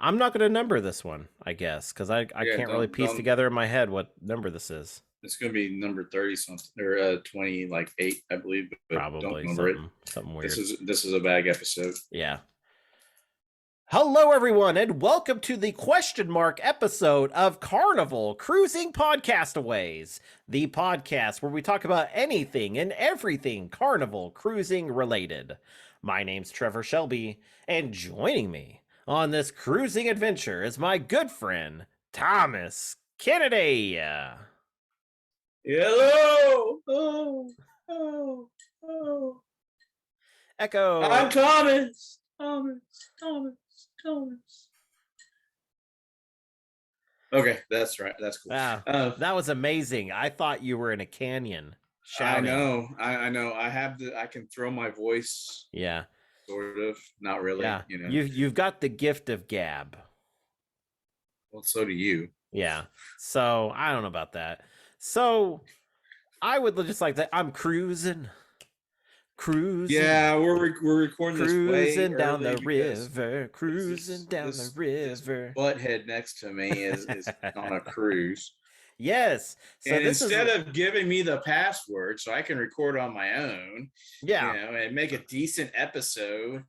I'm not going to number this one, I guess, because I Yeah, can't really piece together in my head what number this is. It's going to be number 30 something or 20 like 8, I believe, but don't Probably number it. something weird. This is a bag episode. Yeah. Hello, everyone, and welcome to the question mark episode of Carnival Cruising Podcastaways, the podcast where we talk about anything and everything Carnival Cruising related. My name's Trevor Shelby, and joining me on this cruising adventure is my good friend, Thomas Kennedy. Hello! Oh. Echo. I'm Thomas. Okay, that's right. That's cool. That was amazing. I thought you were in a canyon shouting. I know. I can throw my voice. Yeah. Sort of. Not really. Yeah. You know. You've got the gift of gab. Well, so do you. Yeah. So I don't know about that. So I would just like that. I'm cruising. Yeah, we're recording this way down the river. Cruising down the river. Butthead next to me is on a cruise. Yes. So and instead of giving me the password so I can record on my own, yeah, and make a decent episode,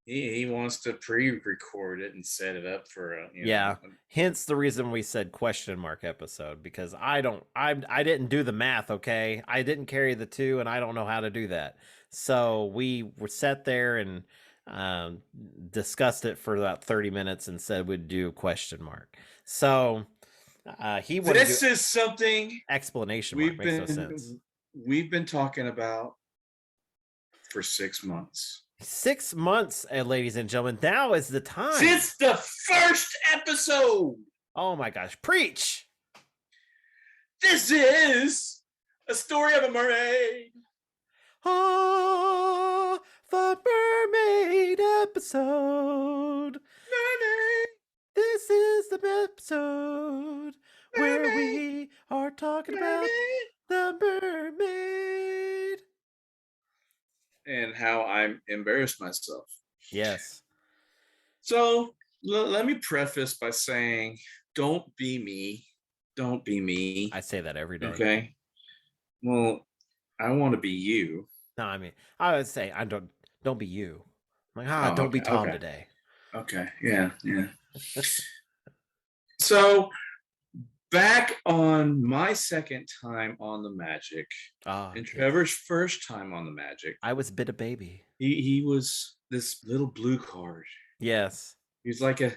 he wants to pre-record it and set it up for a hence the reason we said question mark episode, because I didn't do the math. Okay, I didn't carry the 2 and I don't know how to do that. So we were sat there and discussed it for about 30 minutes and said we'd do a question mark. So he wanted this is something explanation mark makes no sense. We've been talking about for 6 months. 6 months, ladies and gentlemen. Now is the time. Since the first episode. Oh my gosh. Preach. This is a story of a mermaid. Oh, the Mermaid episode. Mermaid. This is the episode where we are talking about the mermaid. And how I'm embarrassed myself. Yes. So let me preface by saying, don't be me. Don't be me. I say that every day. Okay. Well, I want to be you. No, I mean, I would say don't be you. I'm like, don't be Tom today. Okay. Yeah. So back on my second time on the Magic, and Trevor's first time on the Magic, I was a bit of baby. He was this little blue card. Yes. He was like a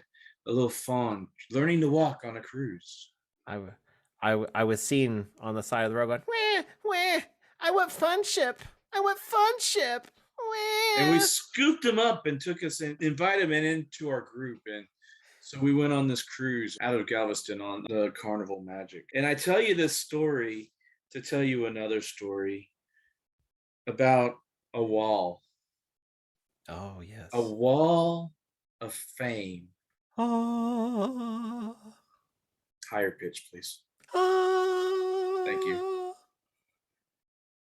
little fawn learning to walk on a cruise. I was seen on the side of the road going, wah. I want fun ship. Wah. And we scooped him up and took us and invited him into our group. And so we went on this cruise out of Galveston on the Carnival Magic. And I tell you this story to tell you another story about a wall. Oh, yes. A wall of fame. Oh. Higher pitch, please. Oh. Thank you.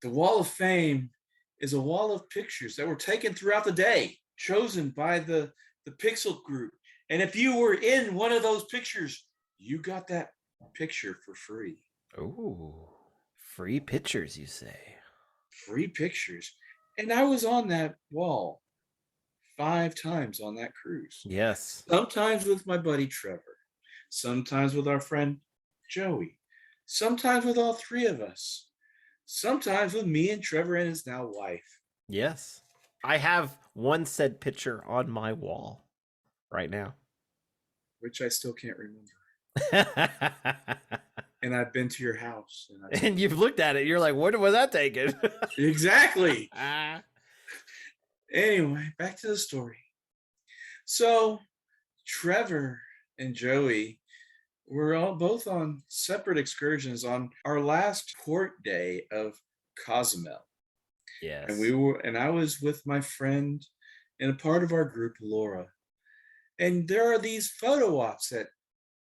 The wall of fame is a wall of pictures that were taken throughout the day, chosen by the Pixel group. And if you were in one of those pictures, you got that picture for free. Oh, free pictures, you say? Free pictures. And I was on that wall 5 times on that cruise. Yes. Sometimes with my buddy Trevor. Sometimes with our friend Joey. Sometimes with all 3 of us. Sometimes with me and Trevor and his now wife. Yes. I have one said picture on my wall right now, which I still can't remember. And I've been to your house. And you've looked at it. You're like, what was that taken? Exactly. Anyway, back to the story. So Trevor and Joey were both on separate excursions on our last port day of Cozumel. Yes. And I was with my friend and a part of our group, Laura. And there are these photo ops at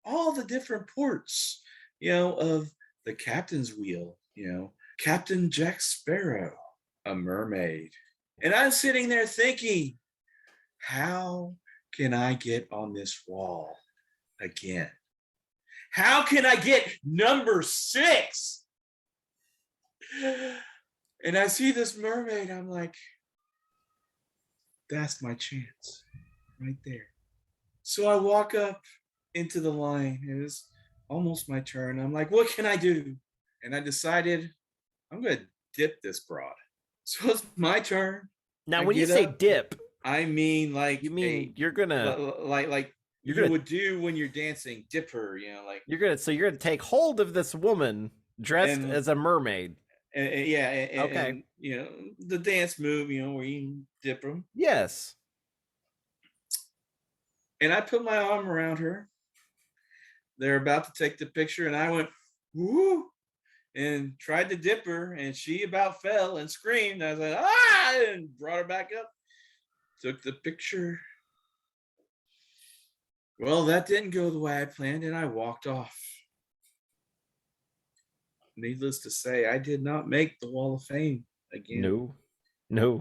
all the different ports, of the captain's wheel, Captain Jack Sparrow, a mermaid. And I'm sitting there thinking, how can I get on this wall again? How can I get number 6? And I see this mermaid. I'm like, that's my chance right there. So I walk up into the line. It was almost my turn. I'm like, what can I do? And I decided I'm going to dip this broad. So it's my turn. Now, I when you get say up. dip, I mean like you mean you're gonna like you're you gonna would do when you're dancing, dip her, like you're gonna take hold of this woman dressed and as a mermaid. yeah, Okay. and the dance move, where you dip them. Yes. And I put my arm around her. They're about to take the picture, and I went, woo, and tried to dip her, and she about fell and screamed. I was like, ah, and brought her back up, took the picture. Well, that didn't go the way I planned, and I walked off. Needless to say, I did not make the Wall of Fame again. No.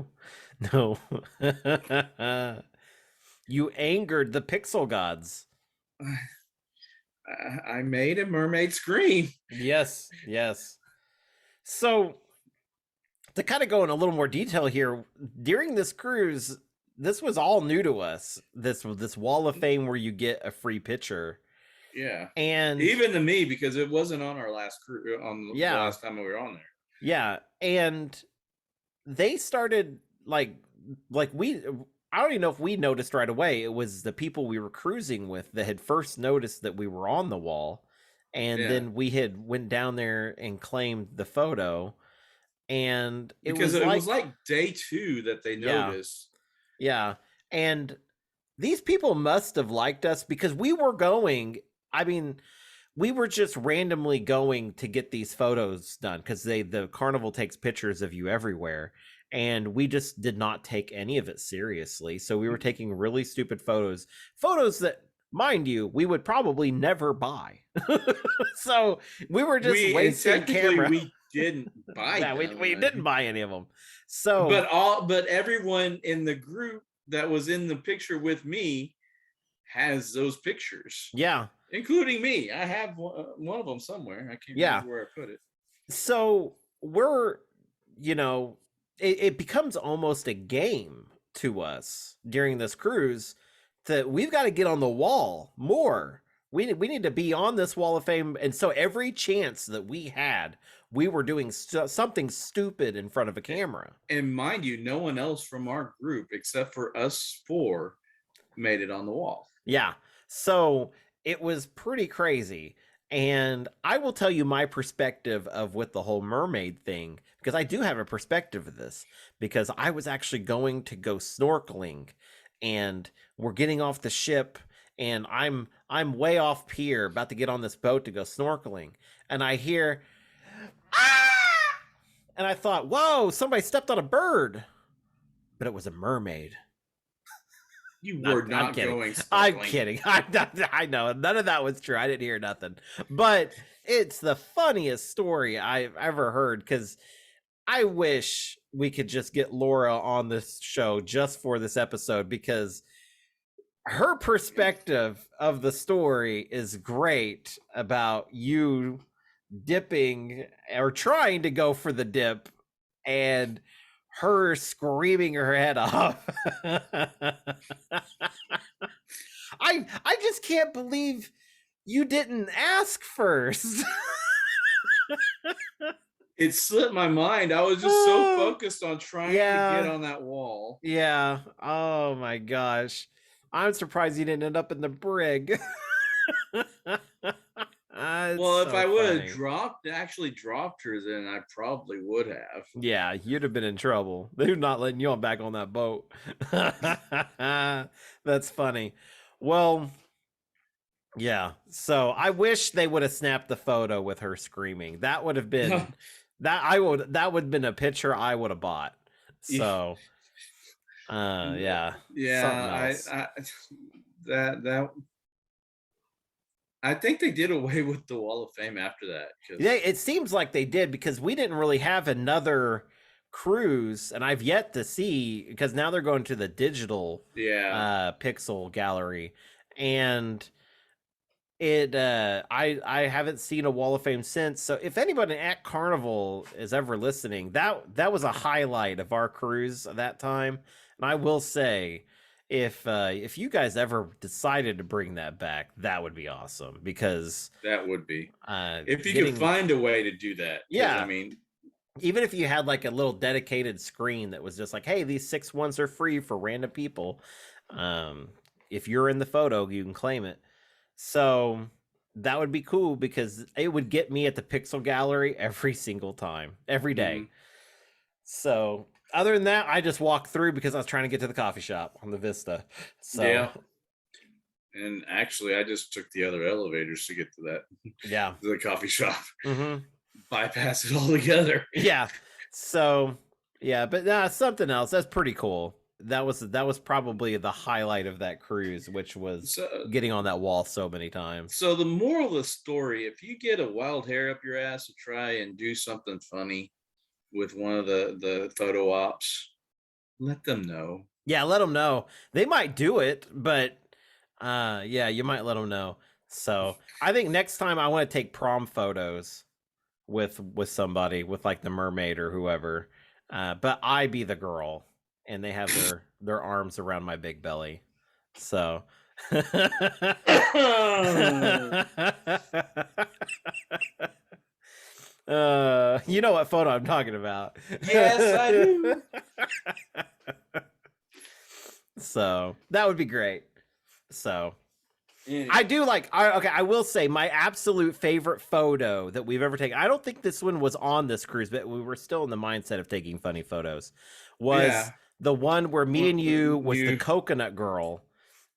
You angered the pixel gods. I made a mermaid scream. Yes. So, to kind of go in a little more detail here, during this cruise, this was all new to us. This Wall of Fame where you get a free picture. Yeah, and even to me, because it wasn't on our last cruise, on the last time we were on there. Yeah, and they started like we. I don't even know if we noticed right away. It was the people we were cruising with that had first noticed that we were on the wall, and then we had went down there and claimed the photo. And it was like day 2 that they noticed. Yeah, and these people must have liked us because we were going. I mean, we were just randomly going to get these photos done because the carnival takes pictures of you everywhere, and we just did not take any of it seriously. So we were taking really stupid photos that, mind you, we would probably never buy. So we were just wasting camera. We didn't buy them. we didn't buy any of them. So but everyone in the group that was in the picture with me has those pictures. Yeah. Including me. I have one of them somewhere. I can't remember where I put it. So we're, it becomes almost a game to us during this cruise that we've got to get on the wall more. We need to be on this Wall of Fame. And so every chance that we had, we were doing something stupid in front of a camera. And mind you, no one else from our group except for us 4 made it on the wall. Yeah. So it was pretty crazy. And I will tell you my perspective of with the whole mermaid thing, because I do have a perspective of this, because I was actually going to go snorkeling, and we're getting off the ship, and I'm way off pier about to get on this boat to go snorkeling, and I hear, ah! And I thought, whoa, somebody stepped on a bird, but it was a mermaid. You were not going snorkeling. I'm kidding. I know. None of that was true. I didn't hear nothing. But it's the funniest story I've ever heard, because I wish we could just get Laura on this show just for this episode, because her perspective of the story is great about you dipping or trying to go for the dip and her screaming her head off. I just can't believe you didn't ask first. It slipped my mind. I was just so focused on trying to get on that wall. Yeah. Oh my gosh. I'm surprised you didn't end up in the brig. Well, if I would have actually dropped her, then I probably would have. Yeah, you'd have been in trouble. They're not letting you on back on that boat. That's funny. Well, yeah. So I wish they would have snapped the photo with her screaming. That would have been that would have been a picture I would have bought. So yeah. Yeah, I think they did away with the Wall of Fame after that. Yeah, it seems like they did, because we didn't really have another cruise, and I've yet to see, because now they're going to the digital pixel gallery, and I haven't seen a Wall of Fame since. So if anybody at Carnival is ever listening, that was a highlight of our cruise at that time. And I will say, if you guys ever decided to bring that back, that would be awesome, because that would be, if you getting, could find a way to do that. yeah, I mean, even if you had like a little dedicated screen that was just like, hey, these 6 ones are free for random people. If you're in the photo, you can claim it. So that would be cool, because it would get me at the pixel gallery every single time, every day. Mhm. So other than that, I just walked through because I was trying to get to the coffee shop on the Vista. So yeah. And actually, I just took the other elevators to get to that, yeah. the coffee shop. Mm-hmm. Bypass it altogether. Yeah. So yeah, but something else. That's pretty cool. That was probably the highlight of that cruise, which was getting on that wall so many times. So the moral of the story: if you get a wild hair up your ass to try and do something funny with one of the photo ops, let them know. Yeah, let them know. They might do it, but yeah, you might let them know. So I think next time I want to take prom photos with somebody, with like the mermaid or whoever, but I be the girl, and they have their arms around my big belly. So you know what photo I'm talking about. Yes, I do. So that would be great. So Anyway. I do like, okay, I will say my absolute favorite photo that we've ever taken, I don't think this one was on this cruise, but we were still in the mindset of taking funny photos, was the one where me and you was the coconut girl,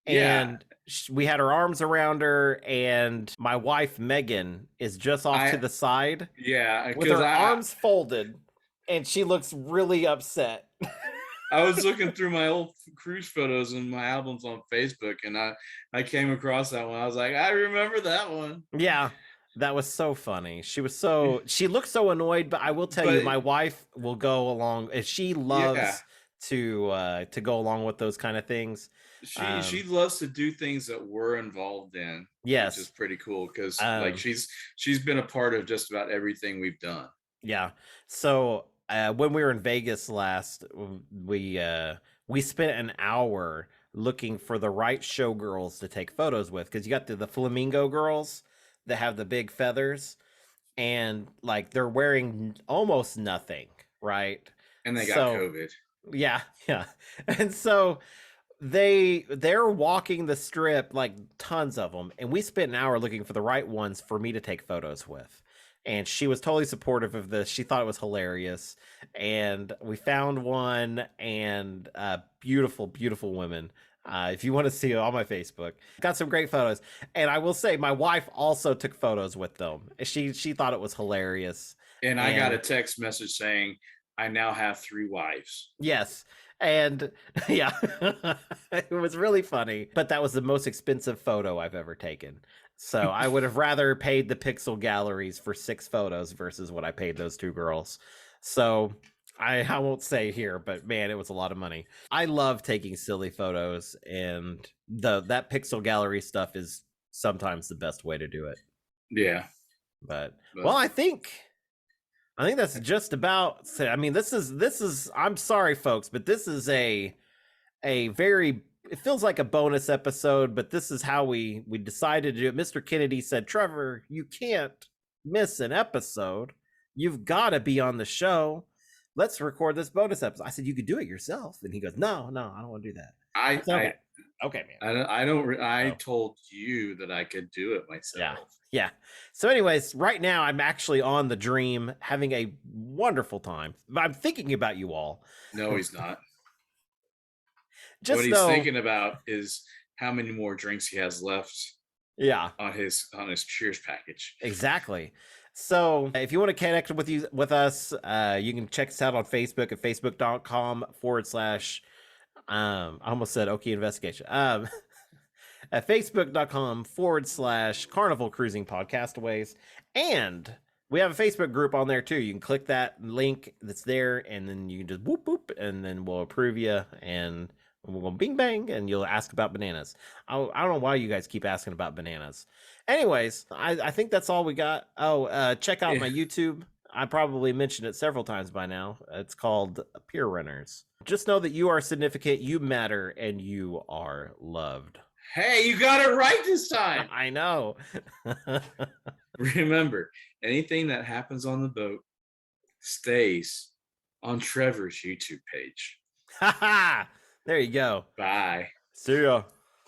and we had her arms around her, and my wife Megan is just off to the side, with her arms folded, and she looks really upset. I was looking through my old cruise photos and my albums on Facebook, and I came across that one. I was like, I remember that one. Yeah, that was so funny. She looked so annoyed, but I will tell you, my wife will go along, and she loves to go along with those kind of things. She loves to do things that we're involved in. Yes, which is pretty cool, because like she's been a part of just about everything we've done. Yeah. So when we were in Vegas last, we spent an hour looking for the right showgirls to take photos with, because you got the flamingo girls that have the big feathers, and like they're wearing almost nothing, right? And they got COVID. Yeah, yeah. And so they're walking the strip, like tons of them, and we spent an hour looking for the right ones for me to take photos with. And she was totally supportive of this. She thought it was hilarious. And we found one, and beautiful, beautiful women. If you want to see it on my Facebook, got some great photos. And I will say, my wife also took photos with them. She thought it was hilarious. And I got a text message saying, I now have 3 wives. Yes. And yeah, it was really funny. But that was the most expensive photo I've ever taken. So I would have rather paid the pixel galleries for 6 photos versus what I paid those 2 girls. So I won't say here, but man, it was a lot of money. I love taking silly photos, and that pixel gallery stuff is sometimes the best way to do it. Yeah. But well, I think that's just about. I mean, this is. I'm sorry, folks, but this is a very. It feels like a bonus episode, but this is how we decided to do it. Mr. Kennedy said, Trevor, you can't miss an episode. You've got to be on the show. Let's record this bonus episode. I said, you could do it yourself. And he goes, no, I don't want to do that. Okay, man. I told you that I could do it myself. Yeah. So anyways, right now I'm actually on the Dream, having a wonderful time. I'm thinking about you all. No, he's not. What he's thinking about is how many more drinks he has left. Yeah. On his cheers package. Exactly. So if you want to connect with us, you can check us out on Facebook at facebook.com/ I almost said OK Investigation. At facebook.com / Carnival Cruising Podcastaways. And We have a Facebook group on there too. You can click that link that's there, and then you can just whoop whoop, and then we'll approve you, and we'll go bing bang, and you'll ask about bananas. I don't know why you guys keep asking about bananas. Anyways, I think that's all we got. Oh, check out my Yeah. YouTube. I probably mentioned it several times by now. It's called Peer Runners. Just know that you are significant, you matter, and you are loved. Hey, you got it right this time. I know. Remember, anything that happens on the boat stays on Trevor's YouTube page. Ha ha! There you go. Bye. See ya.